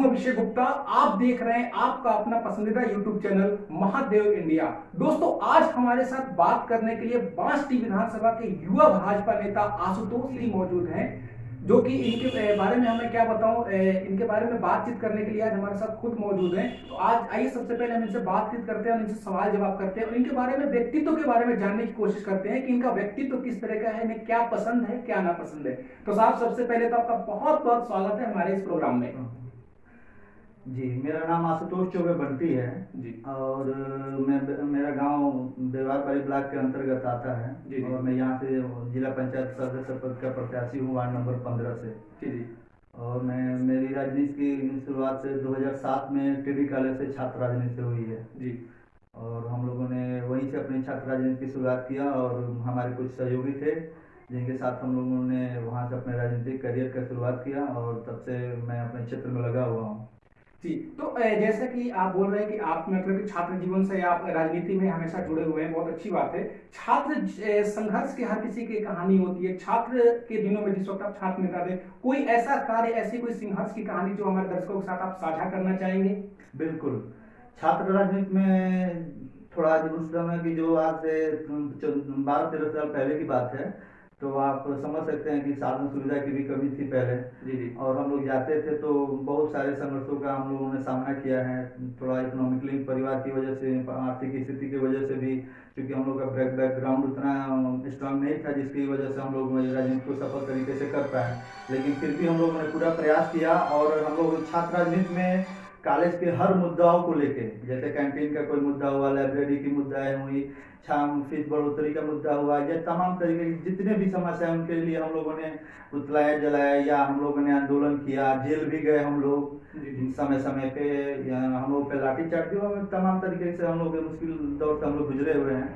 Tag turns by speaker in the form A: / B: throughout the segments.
A: हूं अभिषेक गुप्ता। आप देख रहे हैं आपका अपना पसंदीदा यूट्यूब चैनल महादेव इंडिया। दोस्तों, आज हमारे साथ बात करने के लिए बांसटी विधानसभा के युवा भाजपा नेता आशुतोष जी मौजूद हैं, जो कि इनके बारे में हमें क्या बताऊं, इनके बारे में बातचीत करने के लिए आज हमारे साथ खुद मौजूद हैं। तो आज आइए सबसे पहले हम इनसे बातचीत करते हैं और इनसे सवाल जवाब करते हैं और इनके बारे में, व्यक्तित्व के बारे में जानने की कोशिश करते हैं कि इनका व्यक्तित्व किस तरह का है, इन्हें क्या पसंद है क्या नापसंद है। तो साहब, सबसे पहले तो आपका बहुत बहुत स्वागत है हमारे इस प्रोग्राम में।
B: जी, मेरा नाम आशुतोष चौबे बंटी है
A: जी।
B: और मेरा गांव देवारपाली ब्लॉक के अंतर्गत आता है।
A: जी।
B: और मैं यहाँ से जिला पंचायत सदस्य पद का प्रत्याशी हूँ, वार्ड नंबर 15 से।
A: जी।
B: और मेरी राजनीति की शुरुआत से 2007 में टीडी कॉलेज से छात्र राजनीति से हुई है।
A: जी।
B: और हम लोगों ने वहीं से अपनी छात्र राजनीति की शुरुआत किया और हमारे कुछ सहयोगी थे जिनके साथ हम लोगों ने वहाँ से अपने राजनीतिक करियर का शुरुआत किया और तब से मैं अपने क्षेत्र में लगा हुआ हूँ।
A: जी। तो जैसा कि आप बोल रहे हैं कि आप मतलब कि छात्र जीवन से आप राजनीति में हमेशा जुड़े हुए हैं, बहुत अच्छी बात है। छात्र संघर्ष की हर किसी की कहानी होती है। छात्र के दिनों में जिस वक्त आप छात्र नेता थे, कोई ऐसा कार्य, ऐसी कोई संघर्ष की कहानी जो हमारे दर्शकों के साथ आप साझा करना चाहेंगे?
B: बिल्कुल। छात्र राजनीति में थोड़ा उस समय की, जो आज से 12-13 साल पहले की बात है, तो आप समझ सकते हैं कि साधन सुविधा की भी कमी थी पहले।
A: जी। जी।
B: और हम लोग जाते थे तो बहुत सारे संघर्षों का हम लोगों ने सामना किया है। थोड़ा इकोनॉमिकली परिवार की वजह से, आर्थिक स्थिति की वजह से भी, क्योंकि हम लोग का बैकग्राउंड उतना स्ट्रांग नहीं था, जिसकी वजह से हम लोग राजनीति को सफल तरीके से कर पाए। लेकिन फिर भी हम लोगों ने पूरा प्रयास किया और हम लोग छात्र राजनीति में कॉलेज के हर मुद्दाओं को लेके, जैसे कैंटीन का कोई मुद्दा हुआ, लाइब्रेरी की मुद्दाएं हुई, छाम फीस बढ़ोतरी का मुद्दा हुआ, या तमाम तरीके की जितने भी समस्या है उनके लिए हम लोगों ने पुतलाया जलाया या हम लोगों ने आंदोलन किया, जेल भी गए हम लोग समय समय पे, या हम लोग पे लाठी चार्ज भी हुआ। तमाम तरीके से हम लोग मुश्किल दौर से हम लोग गुजरे हुए हैं।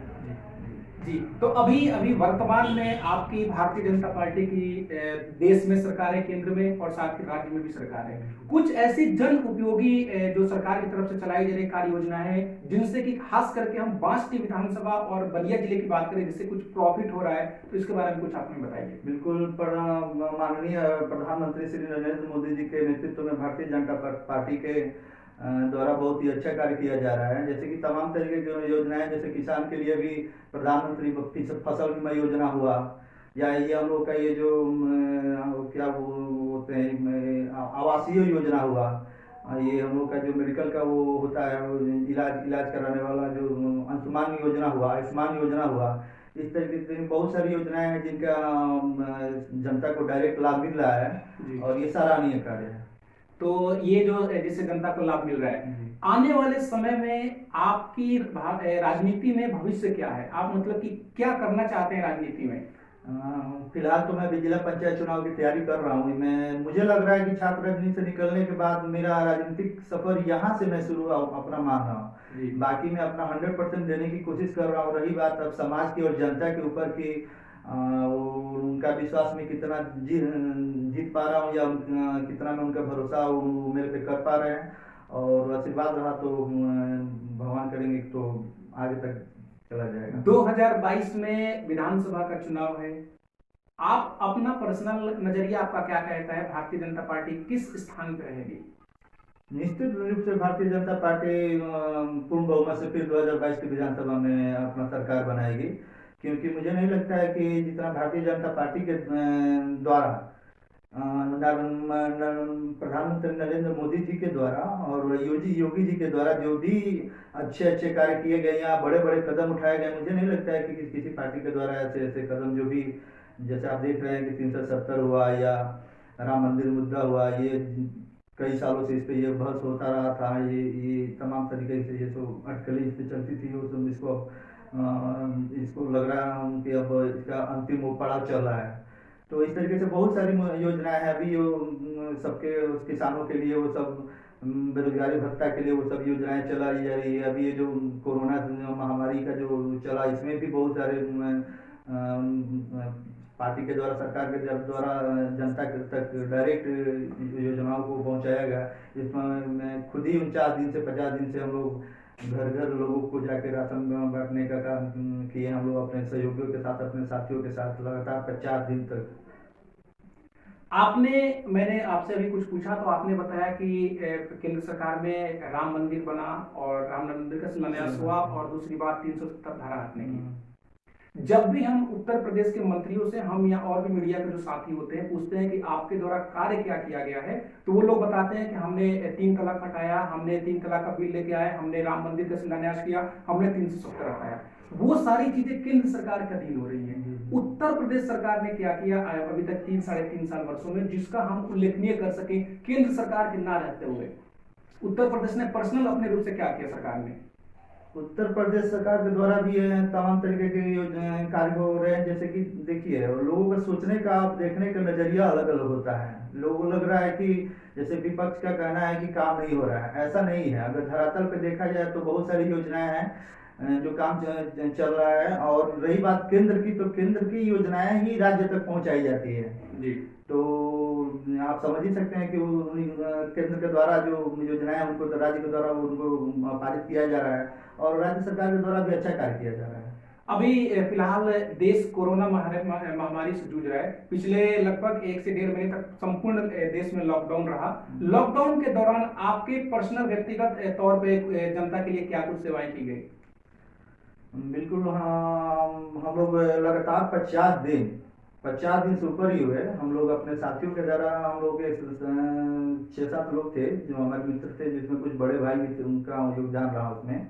A: जी। तो अभी अभी वर्तमान में आपकी भारतीय जनता पार्टी की देश में सरकार है, केंद्र में, और साथ ही राज्य में भी सरकार है। कुछ ऐसी जन उपयोगी जो सरकार की तरफ से चलाई जा रही कार्य योजना है, जिनसे कि खास करके हम बांसटी विधानसभा और बलिया जिले की बात करें, जिससे कुछ प्रॉफिट हो रहा है, तो इसके बारे में कुछ आप हमें बताइए।
B: बिल्कुल। माननीय प्रधानमंत्री श्री नरेंद्र मोदी जी के नेतृत्व में भारतीय जनता पार्टी के द्वारा बहुत ही अच्छा कार्य किया जा रहा है। जैसे कि तमाम तरीके की योजनाएं, जैसे किसान के लिए भी प्रधानमंत्री फसल बीमा योजना हुआ, या ये हम लोग का ये जो क्या वो होते हैं, आवासीय योजना हुआ, ये हम लोग का जो मेडिकल का वो होता है, वो इलाज कराने वाला जो आयुष्मान योजना हुआ, इस तरीके से बहुत सारी योजनाएं हैं जिनका जनता को डायरेक्ट लाभ मिल रहा है और ये सराहनीय कार्य है।
A: तो ये जो जिससे जनता को लाभ मिल रहा है, आने वाले समय में आपकी राजनीति में भविष्य क्या है? आप मतलब कि क्या करना चाहते हैं राजनीति में?
B: फिलहाल तो मैं जिला पंचायत चुनाव की तैयारी कर रहा हूँ। मुझे लग रहा है कि छात्र राजनीति से निकलने के बाद मेरा राजनीतिक सफर यहाँ से मैं शुरू अपना मान रहा हूँ। बाकी मैं अपना 100% देने की कोशिश कर रहा हूँ। रही बात अब समाज की और जनता के ऊपर की, उनका विश्वास में कितना जीत पा रहा हूँ, या कितना मैं उनका भरोसा वो मेरे पे कर पा रहे हैं, और आशीर्वाद रहा तो भगवान करेंगे तो आगे तक चला जाएगा।
A: 2022 में विधानसभा का चुनाव है। आप अपना पर्सनल नजरिया आपका क्या कहता है, भारतीय जनता पार्टी किस स्थान पर रहेगी?
B: निश्चित रूप से भारतीय जनता पार्टी पूर्ण बहुमत से फिर 2022 की विधानसभा में अपना सरकार बनाएगी, क्योंकि मुझे नहीं लगता है कि जितना भारतीय जनता पार्टी के द्वारा प्रधानमंत्री नरेंद्र मोदी जी के द्वारा और योगी जी के द्वारा जो भी अच्छे अच्छे कार्य किए गए या बड़े बड़े कदम उठाए गए, मुझे नहीं लगता है कि किसी पार्टी के द्वारा ऐसे ऐसे कदम, जो भी जैसे आप देख रहे हैं कि 370 हुआ या राम मंदिर मुद्दा हुआ, ये कई सालों से इस पे ये बहस होता रहा था। ये तमाम तरीके से ये तो अटकलें इस पे चलती थी, वो सब इसको लग रहा है कि अब इसका अंतिम पड़ाव चल रहा है। तो इस तरीके से बहुत सारी योजनाएं हैं अभी, सबके किसानों के लिए वो सब, बेरोजगारी भत्ता के लिए वो सब योजनाएं चलाई जा रही है। अभी ये जो कोरोना महामारी का जो चला, इसमें भी बहुत सारे पार्टी के द्वारा, सरकार के द्वारा जनता तक डायरेक्ट योजनाओं को पहुंचाया गया। इसमें मैं खुद ही 49 दिन से 50 दिन से हम लोग घर घर लोगों को जाके राशन बांटने का काम किए। हम लोग अपने सहयोगियों के साथ, अपने साथियों के साथ लगातार 50 दिन तक।
A: आपने मैंने आपसे अभी कुछ पूछा तो आपने बताया कि केंद्र सरकार में राम मंदिर बना और राम मंदिर का शिलान्यास हुआ,
B: शिलान्यास
A: और दूसरी बात 370 धारा हटने की।
B: हुआ।
A: जब भी हम उत्तर प्रदेश के मंत्रियों से, हम या और भी मीडिया के जो साथी होते हैं, पूछते हैं कि आपके द्वारा कार्य क्या किया गया है, तो वो लोग बताते हैं कि हमने 3 तलाक हटाया, हमने 3 तलाक का बिल लेके आए, हमने राम मंदिर का शिलान्यास किया, हमने 370 हटाया। वो सारी चीजें केंद्र सरकार के अधीन हो रही हैं। उत्तर प्रदेश सरकार ने क्या किया अभी तक 3 साढ़े 3 साल वर्षों में, जिसका हम उल्लेखनीय कर सके केंद्र सरकार के ना रहते हुए? उत्तर प्रदेश ने पर्सनल अपने रूप से क्या किया सरकार ने?
B: उत्तर प्रदेश सरकार के द्वारा भी तमाम तरीके के कार्य हो रहे हैं। जैसे कि देखिए, लोगों का सोचने का, आप देखने का नजरिया अलग अलग होता है। लोगों को लग रहा है कि जैसे विपक्ष का कहना है कि काम नहीं हो रहा है, ऐसा नहीं है। अगर धरातल पे देखा जाए तो बहुत सारी योजनाएं हैं जो काम चल रहा है। और रही बात केंद्र की, तो केंद्र की योजनाएं ही राज्य तक पहुंचाई जाती है।
A: जी।
B: तो आप समझ ही सकते हैं कि केंद्र के द्वारा जो योजनाएं हैं उनको तो राज्य के द्वारा उनको पारित किया जा रहा है, और राज्य सरकार के द्वारा भी अच्छा कार्य किया जा रहा है।
A: अभी फिलहाल देश कोरोना महामारी से जूझ रहा है। पिछले लगभग 1 से 1.5 महीने तक संपूर्ण देश में लॉकडाउन रहा। लॉकडाउन के दौरान आपके पर्सनल व्यक्तिगत तौर पे जनता के लिए क्या कुछ सेवाएं की गई?
B: बिल्कुल, हाँ। हम लोग लगातार 50 दिन से ऊपर ही हुए। हम लोग अपने साथियों के द्वारा, हम लोग 6-7 लोग थे जो हमारे मित्र थे, जिसमें कुछ बड़े भाई भी थे, उनका योगदान रहा उसमें।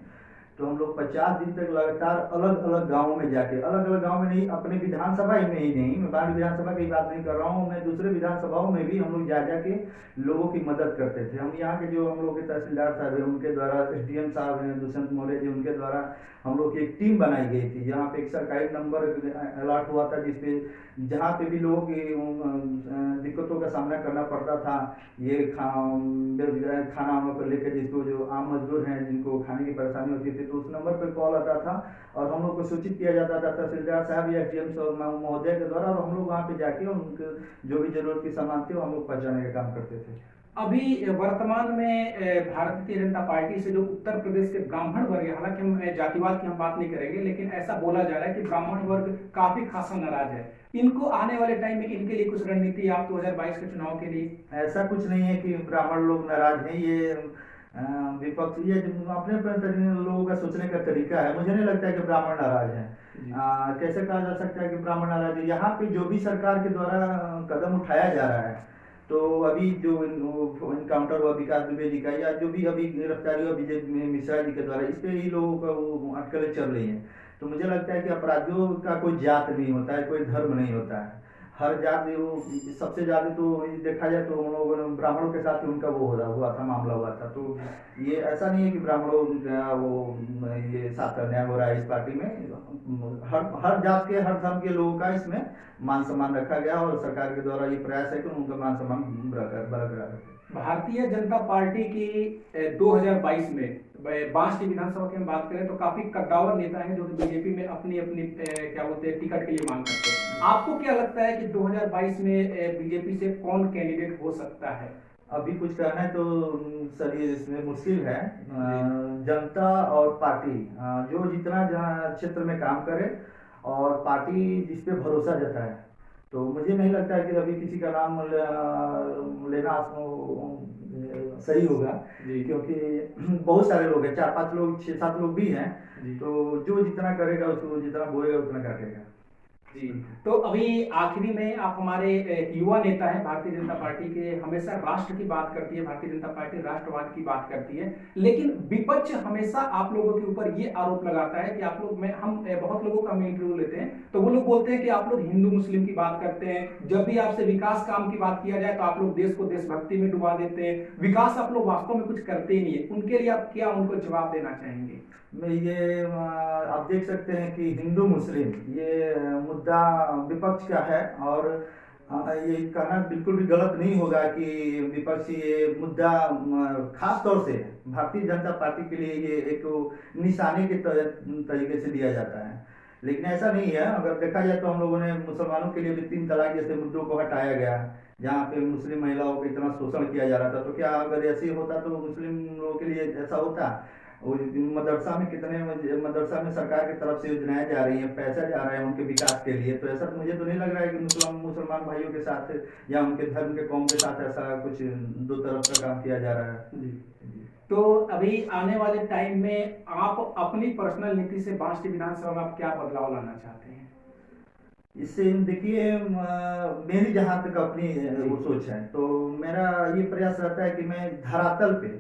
B: तो हम लोग 50 दिन तक लगातार अलग अलग गाँवों में जाके, अलग अलग गाँव में नहीं, अपने विधानसभा में ही नहीं, मैं बाहरी विधानसभा की बात नहीं कर रहा हूँ, मैं दूसरे विधानसभाओं में भी हम लोग जा जाके लोगों की मदद करते थे। हम यहाँ के जो हम लोग के तहसीलदार साहब हैं, उनके द्वारा, SDM साहब हैं दुष्यंत मौर्य जी, उनके द्वारा हम लोग की एक टीम बनाई गई थी, जहाँ पे एक सरकारी नंबर अलॉट हुआ था, जिसपे जहाँ पे भी लोगों की दिक्कतों का सामना करना पड़ता था, ये खाना वाना को लेकर, जिसको जो आम मजदूर हैं जिनको खाने की परेशानी होती थी, तो उस नंबर पर कॉल आता था और हम लोग को सूचित किया जाता था तहसीलदार साहब या SDM महोदय के द्वारा, और हम लोग वहाँ पे जाके उनको जो भी जरूरत की सामान थी वो हम लोग पहुँचाने का काम करते थे।
A: अभी वर्तमान में भारतीय जनता पार्टी से जो उत्तर प्रदेश के ब्राह्मण वर्ग है, हालांकि हम जातिवाद की हम बात नहीं करेंगे, लेकिन ऐसा बोला जा रहा है कि ब्राह्मण वर्ग काफी खासा नाराज है। इनको आने वाले टाइम में इनके लिए कुछ रणनीति आप 2022 के चुनाव के लिए?
B: ऐसा कुछ नहीं है कि ब्राह्मण लोग नाराज हैं। ये विपक्ष, ये अपने अपने लोगों का सोचने का तरीका है। मुझे नहीं लगता है कि ब्राह्मण नाराज हैं। कैसे कहा जा सकता है कि ब्राह्मण नाराज है? यहाँ पे जो भी सरकार के द्वारा कदम उठाया जा रहा है, तो अभी जो इनकाउंटर हुआ विकास दुबे जी का, या जो भी अभी गिरफ्तारी हुआ विजय मिश्रा जी के द्वारा, इस पे ही लोगों का वो अटकलें चल रही हैं। तो मुझे लगता है कि अपराधियों का कोई जात नहीं होता है, कोई धर्म नहीं होता है। हर जाति, वो सबसे ज्यादा तो देखा जाए तो हम लोगों ने ब्राह्मणों के साथ ही उनका वो हुआ था, मामला हुआ था। तो ये ऐसा नहीं है कि ब्राह्मणों का वो ये साथ अन्याय हो रहा है इस पार्टी में। हर जात के, हर धर्म के लोगों का इसमें मान सम्मान रखा गया, और सरकार के द्वारा ये प्रयास है कि उनका मान सम्मान बरकरार रखे।
A: भारतीय जनता पार्टी की 2022 में बांसटी विधानसभा की हम बात करें तो काफी कद्दावर नेता हैं जो कि बीजेपी में अपनी अपनी क्या बोलते हैं टिकट के लिए मांग करते हैं। आपको क्या लगता है कि 2022 में बीजेपी से कौन कैंडिडेट हो सकता है?
B: अभी कुछ कहना है तो सर ये इसमें मुश्किल है। जनता और पार्टी जो जितना क्षेत्र में काम करे, और पार्टी जिस पे भरोसा जताए, तो मुझे नहीं लगता है कि अभी किसी का नाम लेना सही होगा, क्योंकि बहुत सारे लोग हैं, 4-5 लोग, 6-7 लोग भी हैं। तो जो जितना करेगा, उसको जितना बोएगा उतना काटेगा।
A: जी। तो अभी आखिरी में आप हमारे युवा नेता हैं भारतीय जनता पार्टी के, हमेशा राष्ट्र की बात करती है भारतीय जनता पार्टी, राष्ट्रवाद की बात करती है, लेकिन विपक्ष हमेशा आप लोगों के ऊपर ये आरोप लगाता है कि आप लोग, मैं हम बहुत लोगों का हम इंटरव्यू लेते हैं तो वो लोग बोलते हैं कि आप लोग हिंदू मुस्लिम की बात करते हैं, जब भी आपसे विकास काम की बात किया जाए तो आप लोग देश को देशभक्ति में डुबा देते हैं, विकास आप लोग वास्तव में कुछ करते ही नहीं है। उनके लिए आप क्या उनको जवाब देना चाहेंगे?
B: में ये आप देख सकते हैं कि हिंदू मुस्लिम ये मुद्दा विपक्ष का है, और ये कहना बिल्कुल भी गलत नहीं होगा कि विपक्ष ये मुद्दा खास तौर से भारतीय जनता पार्टी के लिए ये एक निशाने के तरीके से दिया जाता है। लेकिन ऐसा नहीं है। अगर देखा जाए तो हम लोगों ने मुसलमानों के लिए भी 3 तलाक जैसे मुद्दों को हटाया गया, जहाँ पे मुस्लिम महिलाओं को इतना शोषण किया जा रहा था। तो क्या अगर ऐसे होता तो मुस्लिम लोगों के लिए ऐसा होता? मदरसा में कितने मदरसा में सरकार की तरफ से योजनाएं जा रही हैं, पैसा जा रहा है उनके विकास के लिए। तो ऐसा तो मुझे तो नहीं लग रहा है कि मुसलमान भाइयों के साथ या उनके धर्म के कौम के साथ ऐसा कुछ दो तरफ का काम किया जा रहा है।
A: जी। तो अभी आने वाले टाइम में आप अपनी पर्सनल नीति से बांसटी विधानसभा में आप क्या बदलाव लाना चाहते हैं?
B: इससे देखिए, मेरी जहाँ तक अपनी वो सोच है, तो मेरा ये प्रयास रहता है कि मैं धरातल पे,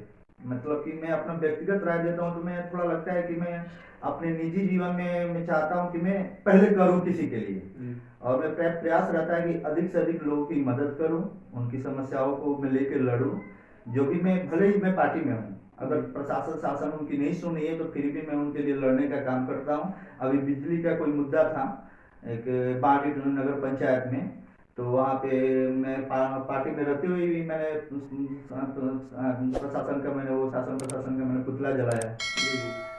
B: मतलब कि मैं अपना व्यक्तिगत राय देता हूँ, तो मैं थोड़ा लगता है कि मैं अपने निजी जीवन में मैं चाहता हूँ कि मैं पहले करूँ किसी के लिए, और मैं प्रयास रहता है कि अधिक से अधिक लोगों की मदद करूँ, उनकी समस्याओं को मैं लेकर लड़ूँ। जो भी मैं, भले ही मैं पार्टी में हूँ, अगर प्रशासन शासन उनकी नहीं सुनी है तो फिर भी मैं उनके लिए लड़ने का काम करता हूँ। अभी बिजली का कोई मुद्दा था एक बागी नगर पंचायत में, तो वहाँ पे मैं पार्टी में रहते हुए भी मैंने प्रशासन का, मैंने वो शासन प्रशासन का मैंने पुतला जलाया।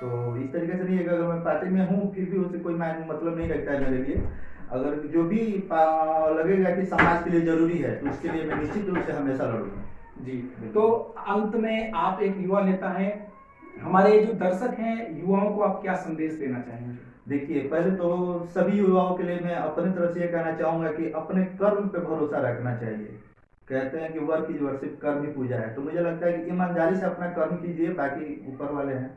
B: तो इस तरीके से नहीं है कि अगर मैं पार्टी में हूँ फिर भी उससे कोई मतलब नहीं रखता है मेरे लिए। अगर जो भी लगेगा कि समाज के लिए जरूरी है तो उसके लिए मैं निश्चित रूप से हमेशा लड़ूंगा।
A: जी। तो अंत में आप एक युवा नेता हैं, हमारे जो दर्शक हैं युवाओं को आप क्या संदेश देना चाहेंगे?
B: देखिए, पहले तो सभी युवाओं के लिए मैं अपनी तरफ से ये कहना चाहूंगा कि अपने कर्म पे भरोसा रखना चाहिए। कहते हैं कि वर्क इज वर्शिप, कर्म ही पूजा है। तो मुझे लगता है कि ईमानदारी से अपना कर्म कीजिए, बाकी ऊपर वाले हैं।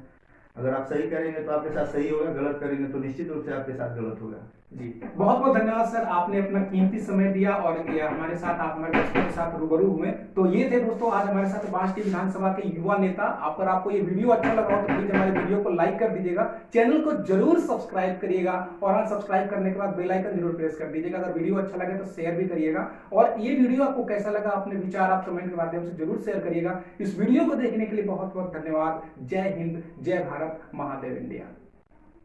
B: अगर आप सही करेंगे तो आपके साथ सही होगा, गलत करेंगे तो निश्चित रूप से आपके साथ गलत होगा।
A: जी, बहुत बहुत धन्यवाद सर, आपने अपना कीमती समय दिया और ये हमारे साथ, आप हमारे दर्शकों के साथ रूबरू हुए। तो ये थे दोस्तों आज हमारे साथ बांसटी विधानसभा के युवा नेता। अगर आपको ये वीडियो अच्छा लगा हो तो प्लीज हमारे वीडियो को लाइक कर दीजिएगा, चैनल को जरूर सब्सक्राइब करिएगा, और हाँ, सब्सक्राइब करने के बाद बेल आइकन जरूर प्रेस कर दीजिएगा। अगर वीडियो अच्छा लगे तो शेयर भी करिएगा, और ये वीडियो आपको कैसा लगा अपने विचार आप कमेंट के माध्यम से जरूर शेयर करिएगा। इस वीडियो को देखने के लिए बहुत बहुत धन्यवाद। जय हिंद, जय भारत, महादेव इंडिया।